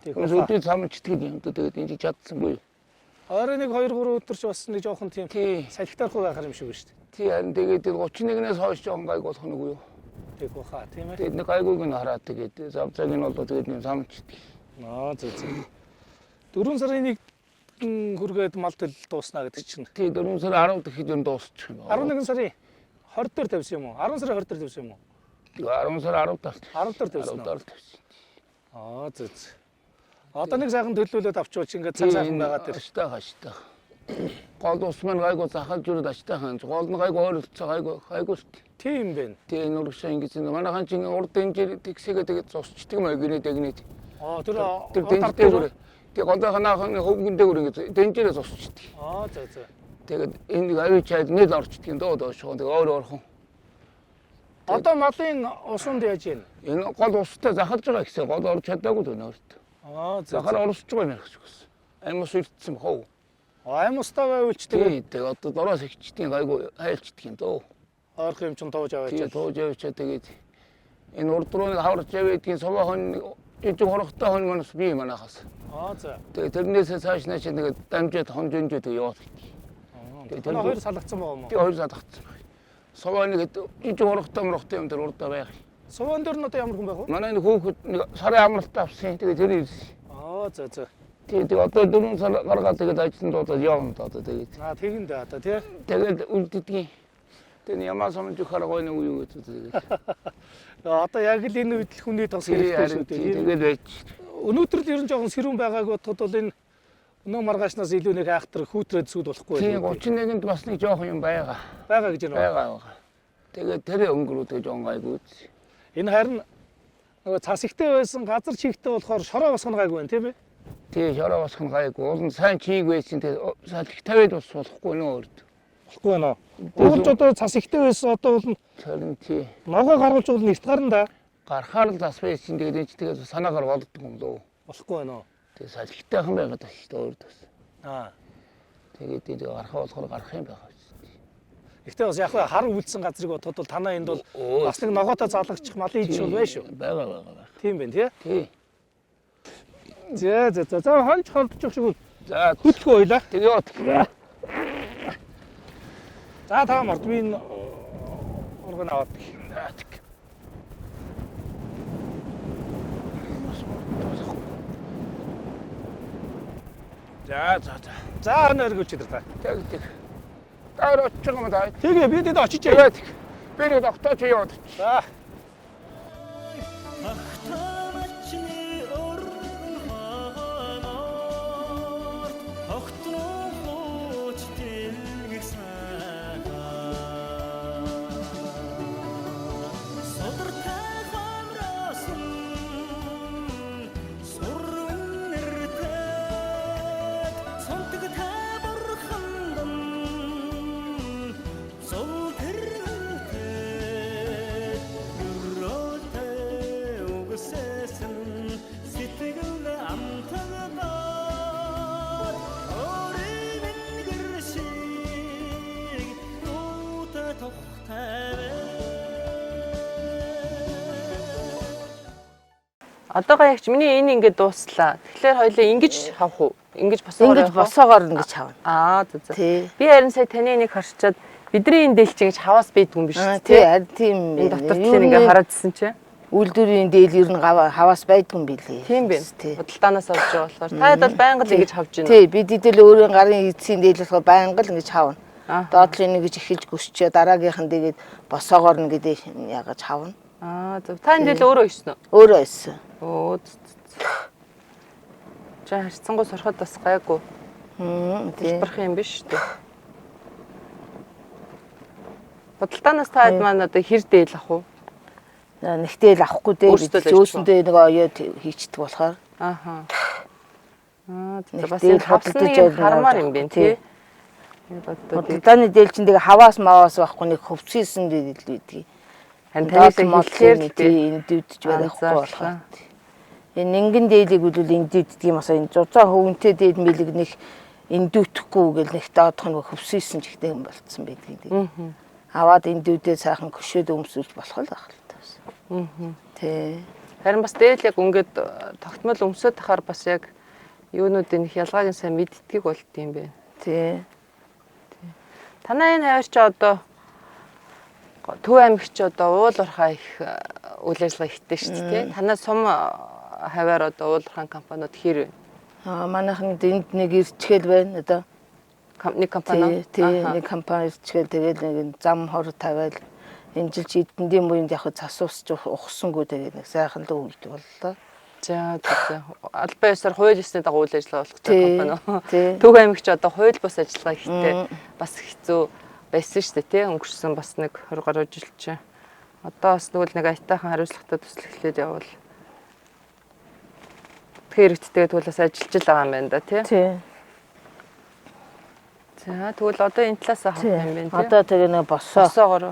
Тэгээс үдээ самч итгэл юм тэгээд энэ чадсангүй. Орой нэг 2-3 өдөр ч бас нэг жоохон тийм салхитархгүй байхаар юм шиг байна шүү дээ. Тий харин тэгээд 31-ээс хойш жоохон гайг болох нэг үү. Тэггүй хаа тийм ээ. Тэгээд нэг гайгүйг нь хараад тэгээд завцаг нь бол тэгээд нэг самч итгэл. Аа зөө зөө. 4 сарын 1 хүргээд мал төл дууснаа гэдэг чинь. Тий 4 сарын 10-д ихэд юм дуусчих юм байна. 11 сарын 20 дээр тавьсан юм уу? 10 сарын 20 дээр тавьсан юм уу? 10 сарын 10-д 10 дээр тавьсан. 10-д тавьсан. Аа зөө зөө. Одоо нэг сайхан төлөвлөлөд авчууч ингээд цаг сайхан байгаа тэр. Хаштай. Гол ус маань гайгүй захалж үрээд ачтайхан. Гол нь гайгүй ойролцоо гайгүй шүү дээ. Тийм байна. Тэгээ нурагшаа ингэж манайхан чинь урд дэнжир тэгсэгээ тэгээд зусчдаг маяг гинэд. Аа тэр дэнжиртэй. Тэгээ голдохнаахан хөвгөндөө ингэж дэнжирээ зусчдаг. Аа зөө зөө. Тэгээд энэ авичаад нэг орчдөг юм доо шоо. Тэгээ өөр орхон. Одоо малын усанд яаж юм? Энэ гол устай захалж байгаа гэсэн гол орж чадаагүй дөө өөрт. Аа зөө. Захаар орсож байгаа юм гэж байна. Аймас үлдсэн хов. Аймастаа байвалч тэгээ одоо дороос ихчдийн гайгүй хайлчдаг юм дөө. Орох юм чинь тууж аваачаад. Тууж аваачаад тэгээд энэ урд руу нэг хаварч явээдгийн суваахан жижиг хорхтой хон манас бий манахаас. Аа за. Тэгээд тэрнээсээ цааш нааш нэг дамжаад хонжонжоо тэг яваад. Тэгээд тэр хоёр салгацсан байгаа юм уу? Тэгээд хоёр салгацсан байна. Суваа нэг жижиг хорхтой юм тэр урдаа байх. Суваан дээр нь одоо ямар хүн байх вэ? Манай нэг хүүхэд нэг сарын амралт авсан. Тэгээд тэр ирсэн. Аа за за. Тэгээд одоо 4 сар гаргаад тэгээд ажлын дуудаад явна одоо тэгээд. Аа тэгин дээ одоо тий. Тэгээд үлддгийн. Тэгээд ямаа самж ухаараа нэг юу гэдэг. Одоо яг л энэ үед хүний тос хэрэгтэй шүү дээ. Тэгээд байж. Өнөөдөр л ер нь жоохон сэрүүн байгааг бодоход бол энэ өнөө маргаашнаас илүү нэг айхтар хүүтрээд сүйд болохгүй. Тийм 31-нд бас нэг жоохон юм байгаа. Байгаа гэж байна. Байгаа. Тэгээд тэр өнгөрөөдөө жоон гайгүй. Энэ харин нөгөө цас ихтэй байсан газар чигтэй болохоор шороо босгоно гайгүй байна тийм ээ? Тийм шороо босгоно гайгүй. Уул нь сайн чиг байсан тэгээд салхи тавиад бас болохгүй нөө өөрт. Болохгүй байна уу? Уулж одоо цас ихтэй байсан одоо бол харин тий. ногоо гаргуулж бол нэгт гарна да. Гарахаар л бас байсан тэгээд энэ ч тэгээд санаагаар болддог юм дөө. Болохгүй байна уу? Тэгээд салхитайхан байгаад байна шүү дээ өөрт бас. Аа. Тэгээд энэ гарахаа болохоор гарах юм байгаа. Гэхдээ бас яг хар үлдсэн газрыг бодоход бол танаа энд бол бас нэг ногоотой залгагчих малын идэж бол байна шүү. Байгаа. Тийм байна тий? Тий. За хонч холдчих шиг За хөтлөхөө ойлаа. тэгээд За та мард би энэ урган аваад. За энэ өргөж идэр та. тэгээд таар очих юм даа. Тэгээ би дэд очиж яа. Би нэг доктор чи яваад. За. Одоогоо ягч миний энэ ингээд дууслаа. Тэгэхээр хоёлаа ингэж хавах уу? Ингэж босоогоор Ингэж босоогоор ингэж хавна. Аа за. Тий. Би харин сая таны энийг харчаад бидний энэ дээлч ингэж хаваас бийдгүй юм биш үү? Тий, харин тийм. Энэ дотор чинь ингээ хараадсэн чинь. Үйлдвэрийн дээл ер нь хаваас байдгүй юм билээ. Тийм бэ. Худалдаанаас олж байгаа болохоор таад бол байнга л ингэж хавж байна. Тий, бид идэл өөрийн гарын эцсийн дээл болохоор байнга л ингэж хавна. Доотлын ингэж эхэлж гүсчээ дараагийнхан тэгээд босоогоор нь гэдэг ягаж хавна. Аа зөв. Та энэ дээл өөрөө ирсэн үү? Өөрөө ирсэн. Өө. За харьцангуй сурахад бас гайгүй. Тийм. Хэлбэрх юм биш үү? Бодолтоноос таад маань одоо хэр дээл ах уу? Нэгтэл авахгүй дээ. Өөрсдөө л Зөөсөндөө нэг оёо хийчдэг болохоор. Ааха. Нэг бас дээл энэ хавсныг хөдөлж хармаар юм бэ тий. Бодлооны дээл чинь тэгээ хаваас маваас байхгүй нэг хөвцгийсэн дээл үйдэг. Харин танаас хэлэхээр л тий эндүүдж байхгүй анзаарлаа. болохоор. Энэ нингэн дээлийг үлүүл эндүүддэг юм асаа энэ зузаан хөвөнтэй дээд мэлэг нэг эндүүтэхгүй гэл нэг даадах нэг хөвсөйсэн ч ихтэй юм болцсон байдгийг. Аваад эндүүдээ сайхан хөшөөд өмсүүлж болох л байх л таас. Тий. Харин бас дээл яг ингээд тогтмол өмсөд тахаар бас яг юунуудын их ялгааг нь сайн мэддгийг болт юм бэ. Тий. Танай энэ хавар чи одоо Төв аймагч одоо уулуурхаа их үйл ажиллагаа ихтэй шүү дээ. Танай сум хаваар одоо уулуурхаан компаниуд хэр вэ? Манайхан энд нэг ирчгэл байна одоо. Нэг компани. Тий, нэг компани ирчгэл тэгээд нэг зам хор тавиал энэ жил чи эдэндийн мөрөнд яг засуусч ухсангүй тэгээд нэг сайхан л үйлдэх боллоо. За албан ёсоор хууль ёсны дагуу үйл ажиллагаа болох компани. Тий. Төв аймагч одоо хууль бус ажиллагаа ихтэй бас хэцүү байсан шүү дээ тий өнгөрсөн бас нэг 20 гаруй жил чи. Одоо бас нэг аятайхан хариуцлагатай төсөл эхлээд явбал хэрэгтдээ тэгвэл бас ажиллаж байгаа юм байна да тий. Тий. За тэгвэл одоо энэ талаас авах юм байна тий. Одоо тэгээ нэг босоогоор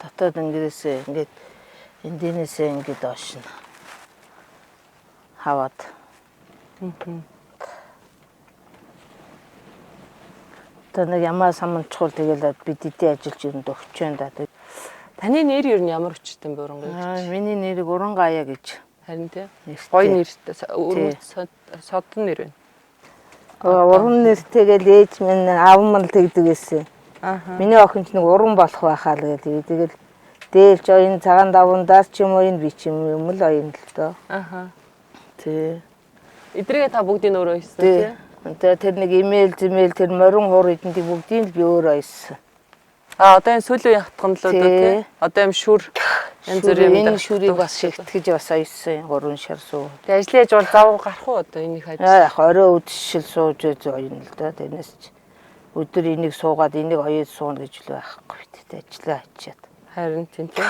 дотоод ингэдээсээ ингээд эндинээсээ ингээд оошно. Хаваад. Танаг ямаа самчхул тэгэл бид эдийн ажиллаж ирэнд өгч байна да. Таны нэр ер нь ямар өчтэй юм бэ Урангай? Миний нэрийг Урангая гэж. Харин тий. Гоё нэртэй содон нэр байна. Уран нэртэйгээл ээж минь аав мал тэгдэг гэсэн. Миний охин ч нэг уран болох байхаа л гэдэг. Тэгэл дээлж оюун цагаан давандаас ч юм уу энэ би ч юм л оюун л доо. Тий. Эдрийгээ та бүгдийг өөрөө хийсэн тий. Тэгээ тэр нэг имэйл тэр морин хуур эднийг бүгдийг л би өөрөө хийсэн. Одоо энэ сүүлийн хатганлууд тий. Одоо юм шүр янз бүрийн энэ шүрийг бас шигтгэж бас хийсэн 3 шар суу. Тэгээ ажлын яж бол завгүй гарах уу одоо энийг хайж. Яг орой үдшил сууж оюун л доо. Тэрнээс ч өдөр энийг суугаад энийг оёд суuna гэж л байхгүй тий. Ажлаа хийчихэд. Харин тийм тий.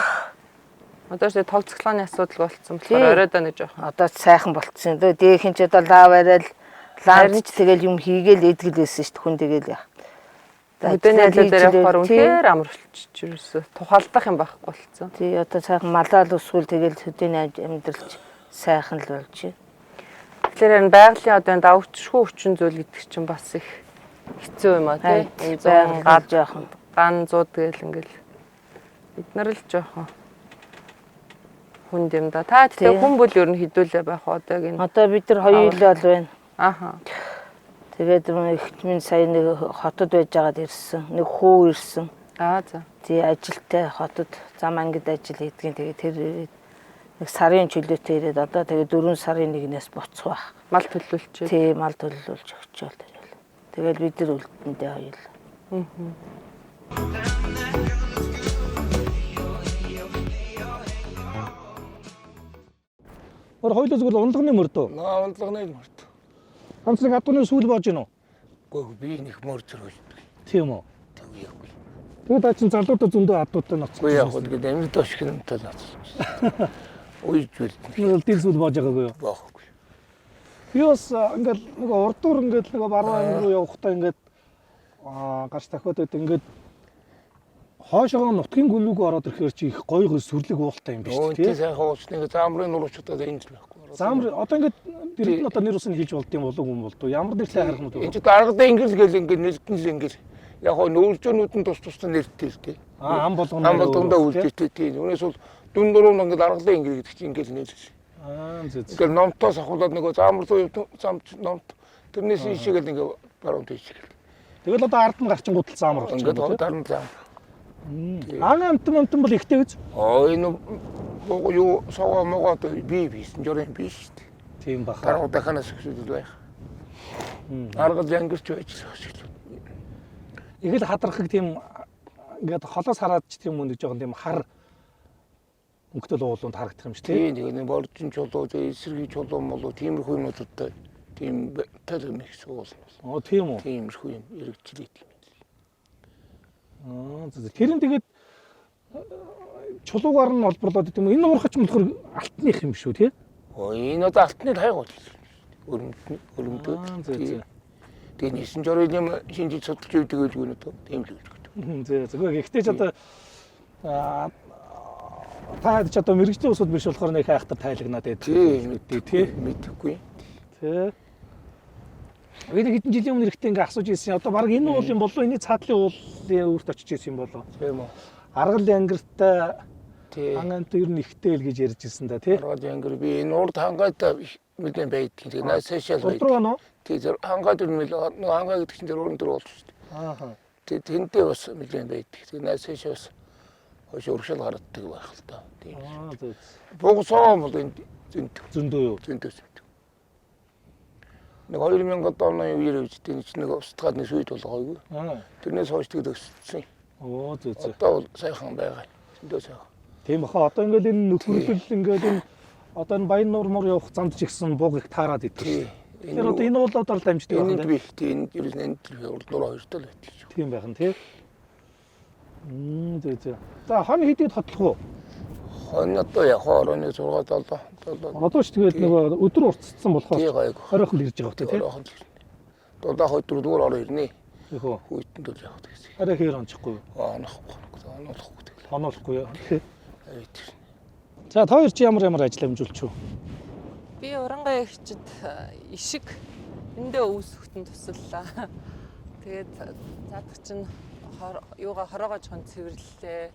Одоо ч тогтцоглооны асуудал болцсон болохоор оройдоо нэг жоох. Одоо сайхан болцсон. Дээхэн ч одоо лав арай лавч тэгэл юм хийгээл эдгэлээсэн шүү дээ хүн тэгэл яах. Өдөөний ажил дээр явахаар үнэхээр амарчж юусэн. Тухалдах юм байхгүй болцсон. Тий одоо сайхан малаал усвал тэгэл өдөөний амьдралч сайхан л болж байна. Тэгэхээр энэ байгалийн одоо энэ давчшгүй хүчин зүйл гэдэг чинь бас их хэцүү юм аа тий. Энэ зүүн гал жоохон ган зууд тэгэл ингээл бид нар л жоохон хүнд юм да. Та тэгээ хүн бүл ер нь хідүүлээ байх одоогийн. Одоо бид нар хоёулаа л байна. Аха. Тэгээд ихт минь сая нэг хотод байж байгаад ирсэн. Нэг хүү ирсэн. За. Тий ажилтай хотод зам ангид ажил хийдгийн тэгээд тэр нэг сарын чөлөөтэй ирээд одоо тэгээд 4 сарын 1-ээс буцах байх. Мал төлөвлөж. Тий мал төлөвлөж өгчөөл тэгэл. Тэгэл бид нар үлдэндээ хоёулаа. Хоёулаа зүгээр унлагны мөрдөө. Унлагны мөрд. Ганц нэг адууны сүүл боож гинөө. Гэхдээ би нэг мөр зөрүүлдэг. Тийм үү. Тэгвэхгүй. Тэгээд та чинь залуудаа зөндөө адуутай ноцсон. Яг хөө тэгээд амьд тошгонтой ноцсон. Уйжвал Дил сүүл боож байгаагүй юу? баахгүй. Би бас ингээд нэг урдуур ингээд нэг баруун англи руу явахдаа ингээд гарч тахиад байд ингээд хоошоо нутгийн гүнүүг ороод ирэхээр чи их гоё сүрлэг уултай юм биш үү? Тийм сайхан уучныг заамрын нурчудад энэ л байхгүй. Заамар одоо ингээд дэрэг нь одоо нэр усыг хийж болд юм болов уу юм болов? Ямар нэг сайн харах юм бол. Энд даргадаа ингээл гэл ингээд нэлтэн л ингээл яг хоо нүүлжөөнүүд нь тус тустай нэртэй л тий. Ам болгоно. Ам болгондоо үлдээтэй тийм. Үүнээс бол дүн дуруунд ингээд даргалаа ингээл гэдэг чинь ингээл нэлж. Зүг. Ингээл номтоос ахуулаад нөгөө заамар руу замч номт тэрнээс ишээгэл ингээд баруун тийш. Тэгэл одоо ард нь гарчин гутал заамар болчихсон. Ингээд дарн заамар. Амтан бол ихтэй үз. Энэ юу саваа могоо би бисэн жорын биш. Тийм баха. Таруу даханаас өсөж байх. Аргал янгирч байж л. Их л хадрахыг тийм ингээд холоос хараад ч тийм үү нэг жоохон тийм хар өнгөтэй уулуунд харагдах юм шүү дээ. Тийм нэг боржин чулуу, эсэргийн чулуу молоо тиймэрхүү юмнуудтай тийм талхим их суулна. Тийм үү. Тиймэрхүү юм эргэжлээ тийм. Тэр нь тэгээд чулуугаар нь олборлоод гэдэг юм. Энэ уурхач нь болохоор алтных юм шүү тий. Энэ одоо алтны тайгуул. Өрөмтөө. Тэгээд 9 жорын юм шинжиж судалж үйдэг гэж өгнө үү? Тийм л үү. Зөв. Гэхдээ ч одоо таад ч одоо мэрэгжлийн усуд биш болохоор нэг хайхтар тайлагнаад байдаг. Тийм тий. Мэдэхгүй. Тий. Энэ хэдэн жилийн өмнө ихтэй ингээ асууж ирсэн. Одоо баг энэ уулын болов энэ цаатлын уулын өөрт очиж ирсэн юм болов. Тийм үү. Аргал ангиртай Тийм. хангаант ер нь ихтэй л гэж ярьж ирсэн да тий. Аргал ангир би энэ урд хангаатай мэдэн байдгийг. Тэгээд наасаашаал Урд байдаг. руу нөө. Тэгээд хангаад нэг хангаа гэдэг чинь өрөн дээр уулж шүү дээ. Ааха. Тэгээд тэндээ бас мэдэн байдаг. Тэгээд наасаашаа бас хойш урагшаал гаргадаг байх л та. Тийм. Зөв. Богсоо бол энэ Зөндөө юу. зөндөс. Нэг 2000 оны үеэр үжтэй нэг устгаад нэг сүйд болгоогүй. Тэрнээс хойш тэгээд өссөн. Зөв. Одоо бол сайхан байгаа. Зөндөө сайхан. Тийм баха одоо ингээл энэ нөхөрлөл ингээл энэ одоо энэ Баян нуур мөр явах замд ч ихсэн бууг их таарад идэв. Тэр одоо энэ уулаад л дамждаг байна. байна. Энэ би тийм ер нь энэ урд хоёр тал байдаг шүү. Тийм байх нь тий. Зөв. За хон хэдийд хотлох уу? Хон одоо яг хоороны 6 7. Одоо ч тэгээд нөгөө өдөр уртцсан болохоор Тий гайг. хоройхон ирж байгаа хөтэй тий. Дулаах өдөр дүүр ороо ирнэ. Тэхөө. Хүйтэн дүүр явах гэсэн. Арай хээр ончихгүй. Аанахгүй. Аанахгүй тэгэл. Хоноолохгүй яа. Авид. За та хоёр чи ямар ажил амжуулч юу? Би урангаа ягчид ишиг эндээ үүсгэхтэн тусаллаа. Тэгээд цаадах чинь юугаа хороогоо жоон цэвэрлэлээ.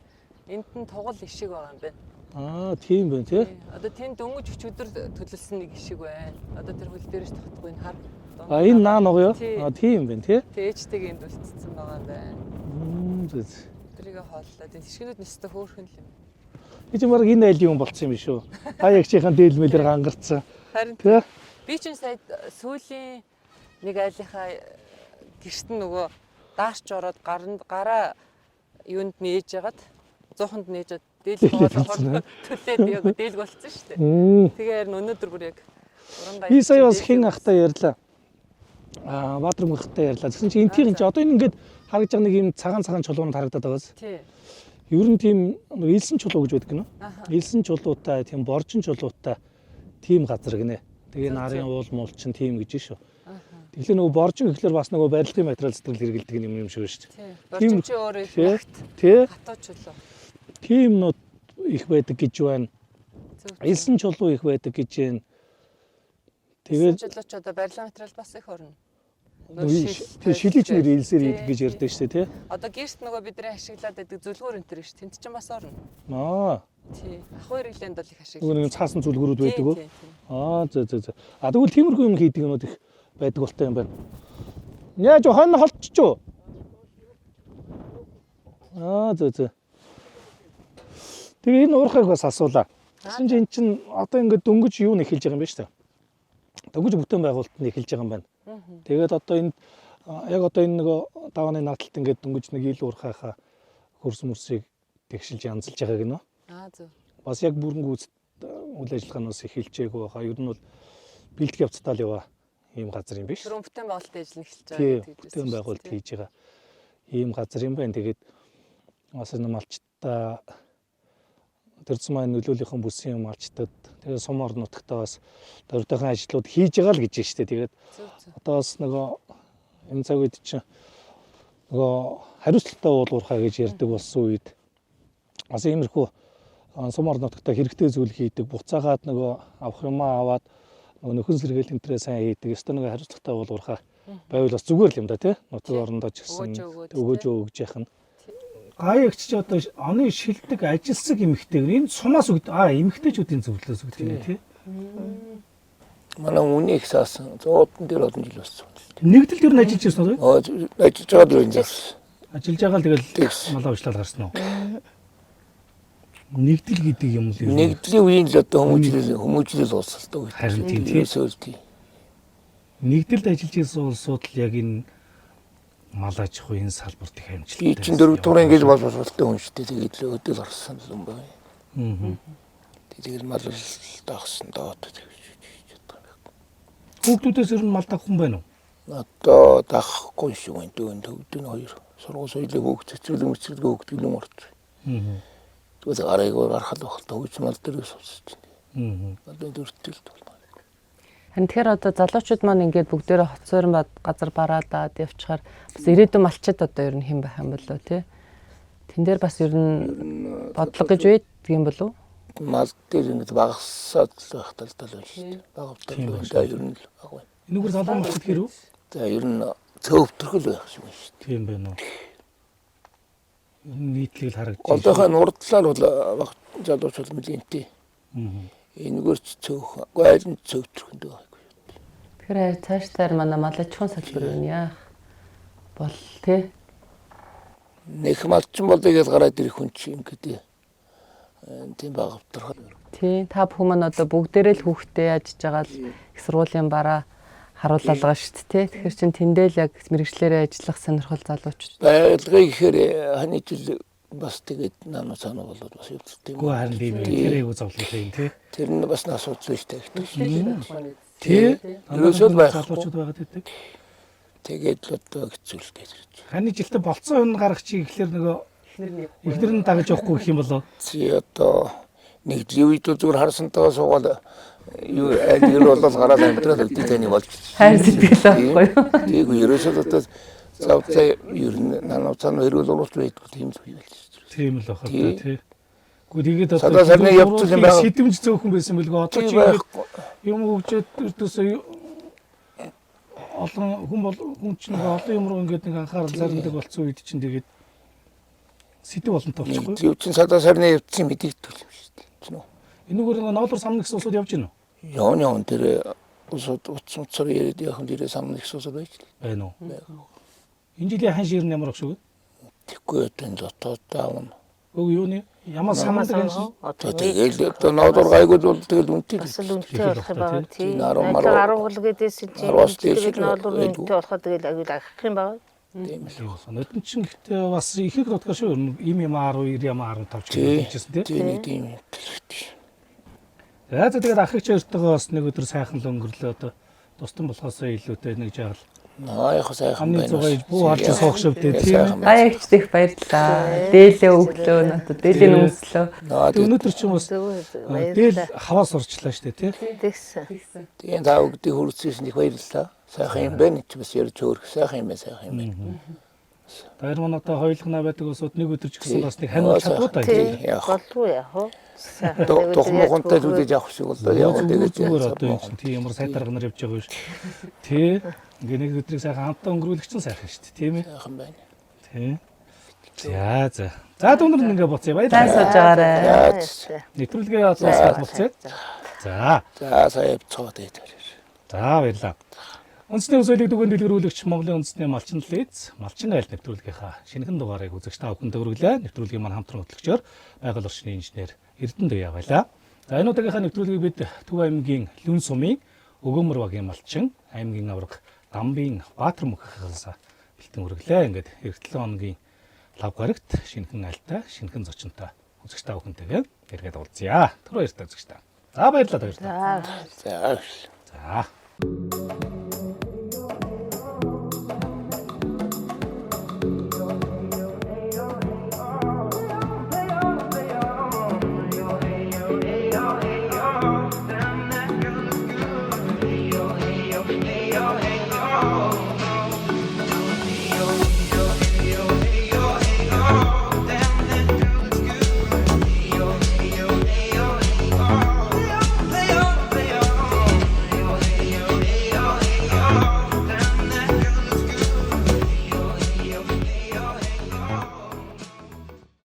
Энд нь тугал ишиг байгаа юм байна. Тийм байна тий. Одоо тэнд дөнгөж өчигдөр төлөлсөн нэг ишиг байна. Одоо тэр хөл дээрээс татахгүй энэ хар. Энэ наа ногоо юу? Тийм байна тий. Ээжтэйг энд үлдсэн байгаа юм байна. Зөв. Тэрийг хооллоод энэ ишгнүүд нэстэ хөөхөн л юм. Би ч баг энэ айлын юм болцсон юм биш үү? Та ягчийн дээлмэлэр гангарцсан. Харин тий. би ч сая сүүлийн нэг айлынхаа гэрт нөгөө даашч ороод гараа юунд нээж ягаад 100-нд нээжээд дээлг болоод төлөөд яг дээлг болцсон шүү дээ. Тэгээ харин өнөөдөр бүр яг урангаа. Би сая бас хин ахтай ярьлаа. Баадрам ахтай ярьлаа. Тэгсэн чинь энтийн чи одоо энэ ингээд харагдж байгаа нэг юм цагаан чулуунууд харагдаад байгаас. Тий. Ер нь тийм илсэн чулуу гэж байдаг гэнэ. Илсэн чулуутай, тийм боржин чулуутай тийм газар гинэ. Тэгээ нарын уул муул чинь тийм гэж шүү. Тэгэхээр нөгөө боржин гэхэлэр бас нөгөө барилгын материал сэтгэл хэрэгэлдэг юм шиг шүү дээ. Боржин чи өөрөө их багт. Тий. Хатуу чулуу. Тиймнүүд их байдаг гэж байна. Илсэн чулуу их байдаг гэж байна. Тэгээд чулуу ч одоо барилгын материал бас их орно. Тэр шилийч нэр илсээр идэг гэж ярьдаг шүү дээ тий. Одоо гэрт нөгөө бидний ашиглаад байдаг зүлгүүр энэ төр шүү. Тэнд чинь бас орно. Тий. Ах хоёр хэлэнд бол их ашиглаж. Нөгөө нэг цаасан зүлгүүрүүд байдаг уу? Зөв. Тэгвэл тиймэрхүү юм хийдэг юмуд их байдаг болтой юм байна. Яаж хон холчч юу? Зөв. Тэгээ энэ уурхайг бас асуулаа. Тэгсэн чинь эн чинь одоо ингээд дөнгөж юу н эхэлж байгаа юм бэ шүү дээ. Дөнгөж бүтээн байгуулалт нь эхэлж байгаа юм байна. Тэгээд одоо энд яг одоо энэ нөгөө давааны наадталт ингээд дөнгөж нэг ил уурхайхаа хөрс мөрсийг тэгшилж янзалж байгаа гинөө. Зөв. Бас яг бүрэнгүүц үйл ажиллагаанаас эхэлжээгүй байгаа. Ер нь бол бэлтгэх явцдаа л яваа ийм газар юм биш. Түрүүн бүтээн байгуулалт ажил эхэлж байгаа гэдэг. Бүтээн байгуулалт хийж байгаа ийм газар юм байна. Тэгээд бас энэ малчтаа төрсөн маань нөлөөллийн бүсийн малчтад тэгээд сум орон нутгтаа бас дөрөвдөгөн ажлууд хийж байгаа л гэж байна шүү дээ. Тэгээд одоо бас нөгөө энэ цаг үед чинь нөгөө хариуцлагатай уулуурхаа гэж ярьдаг болсон үед бас иймэрхүү сум орон нутгтаа хэрэгтэй зүйл хийдэг, буцаагаад нөгөө авах юмаа аваад нөгөө нөхөн сэргээл энтрээ сайн хийдэг. Ёстой нөгөө хариуцлагатай уулуурхаа байвал бас зүгээр л юм да тий. Нутаг орондоо ч гэсэн өгөөж яах нь. Гаягч ч одоо оны шилдэг ажилсаг эмэгтэйгэр энэ сумаас өгд эмэгтэйчүүдийн зөвлөлөөс өгдөг юм тий. Манай үний их саасан 100 дээр олон жил болсон. Нэгдэл дээр нь ажиллаж ирсэн үү? Ажиллаж байгаа дээр энэ. Ажиллаж байгаа л тэгэл малаа уучлал гарсан уу? Нэгдэл гэдэг юм л юм. Нэгдлийн үеийн л одоо хүмүүжлэл болсон. Харин тийм. Нэгдэлд ажиллаж ирсэн улсууд л яг энэ мал аж ахуй энэ салбарт их амжилттай. Чинь 4 дугаар ингэж боловсролтой хүн шүү дээ. Тэгээд л өдөл гарсан юм байна. Тэгээд мал дагсан доод. Хүүхдүүдээс ер нь мал дагах хүн байна уу? Одоо дагахгүй шүү энэ дүүн төвдөн хоёр. Сургууль соёлыг хөөгч цэцэрлэг мэцэрлэг хөөгд гэлэн орч. Тэгээд арайгаар гарахад багт хөөч мал дээр суулж байна. Одоо дөртөл байна. Харин тэгэхээр одоо залуучууд маань ингээд бүгдээрээ хоцорн газар бараадаад явчихаар бас ирээдүйн малчид одоо ер нь хэн байх юм болоо тий. Тэн дээр бас ер нь бодлого гэж байдаг юм болов? Мал дээр ингэ багасаад байх талтай л байна шүү дээ. Багавтал ер нь л баг байна. Энэгээр залуу малчид хэрв? За ер нь цөвтөрхөл байх юм шүү дээ. Тийм байна уу. Нийтлэл харагдаж байна. Одоохоо нурдлаар бол баг залуучууд мэлэнтэй. Энэгээр ч цөөх гайлын цөвтөрхөнд байгаагүй. Тэгэхээр цаашдаар манай мал аж ахуйн салбар юу яах бол тий. Нэг малчин болдгийг гараад ирэх хүн чи ингэдэ. Тийм багавтрах. Тий, та бүхэн маань одоо бүгдээрээ л хүүхдээ яаж байгаа л их сургуулийн бараа харууллаа байгаа шүү дээ. Тэгэхээр чин тэндээ л яг мэрэгчлэрээ ажиллах сонирхол залуучууд. Байгальгыг гэхээр ханы жил бас тэгээд наано санаа болоод бас явдаг юм. Гүү харин тийм тэрийг зовлох юм тий. Тэр нь бас нас судалж штэ гэдэг. Тий. Ерөөсөө байх. Залуучууд байгаад байдаг. Тэгээд л одоо хэцүү л гэж. Ханы жилдээ болцсон хүн гаргах чи ихлээр нөгөө ихнэр нь дагаж явахгүй гэх юм болоо. Чи одоо нэг ливид зүгээр харсантайгаа суугаад юу аль болол гараад амьдрал өвдөйний болж. Хайр сэтгэл байхгүй юу? Тийг ерөөсөө одоо завтай ер нь наано цаана хэрүүл уурч байдаг тийм зүйл байл. Тийм л бахад тий. Гэхдээ тэгээд Садаа сарны явцал юм байна. Сэдвэмж зөөхөн байсан билгүй одоо чи юм хөгжөөд өртөөсөө олон хүн чинь олон юм руу ингээд нэг анхаарал зарладаг болсон үед чинь тэгээд сэдв болонтой болчихгүй. Юу чин садаа сарны явцсан мэдэгдэл юм шүү дээ. Чинь үү. Энэгээр нэг ноолор самны гэсэн усууд явж гинэ үү? Яон тэр усууд утцар яриад яхан дээр самны хэсүүс байж л байна уу? Энэ жилийн хан ширн ямар агш үү? Тэггүй энэ дотоод таавна. Өг юуны ямар саман гэсэн тэгэл одоо ноолор гайгууд бол тэгэл үнэтэй. Бас л үнэтэй болох юм байна тий. 10 10 гэдээсэн чинь тэгээд ноолор үнэтэй болоход тэгэл аюул агах юм байна. Тийм л байна. Өдөн чинь гэхдээ бас их их дотгоо шүү. Им ямар 2 ямар 15 ч гэжсэн тий. Тийм. За тэгээд ахыгч хоёртойгоо бас нэг өдөр сайхан л өнгөрлөө одоо тусдан болохоосоо илүүтэй нэг жаал. Яг сайхан байна. Хамны 100 буу харж суух шивдээ тийм. Гаягч их баярлаа. Дээлээ өглөө надад дээлийн өмслөө. Өнөөдөр ч юм уу дээл хаваас орчлаа штэ тий. Тэгсэн. Тийм таа өгдөө хүрсэн их баярлаа. Сайхан юм байна ч бас ярьж хөөрх сайхан юм байна. Тэр мөн одоо хоёулгнаа байдаг усуд нэг өдөр ч гэсэн бас нэг ханиулж чадваа та. Болов яах вэ? Тухмохонтой зүйлж авах шиг болоо яг тэгээд зүгээр одоо юм тийм ямар сайтарга нар явж байгаа шүү. Тий. Ингээ нэг өдрийг сайхан хамтаа өнгөрүүлэх чинь сайхан шүү дээ. Тийм ээ. сайхан байна. Тий. За. За дүнэр ингээ боцъё баярлалаа. Сайн сууж байгаарай. Нэвтрүүлгээ сонсоод болцъё. За. За сая цоод дээр. За баярлалаа. Үндэсний өсөлтөд дүгэн дэлгэрүүлэгч Монголын үндэсний малчин лиз малчин айл нэвтрүүлгийнхаа шинэхэн дугаарыг үзэгч та бүхэнд хүргэлээ. Нэвтрүүлгийн маань хамтран хөтлөгчөөр байгаль орчны инженер Эрдэнэ Баялаа. За энэ удаагийнхаа нэвтрүүлгийг бид Төв аймгийн Лүн сумын Өгөөмөр багийн малчин аймгийн авраг Дамбын Баатар мөхөөс бэлтэн хүргэлээ. Ингээд эх 7 хоногийн лав гарагт шинэхэн айлтай, шинэхэн зочинтой үзэгч та бүхэнтэйгээ эргээд уулзъя. Түр баярлалаа үзэгч та. За баярлалаа. За. За.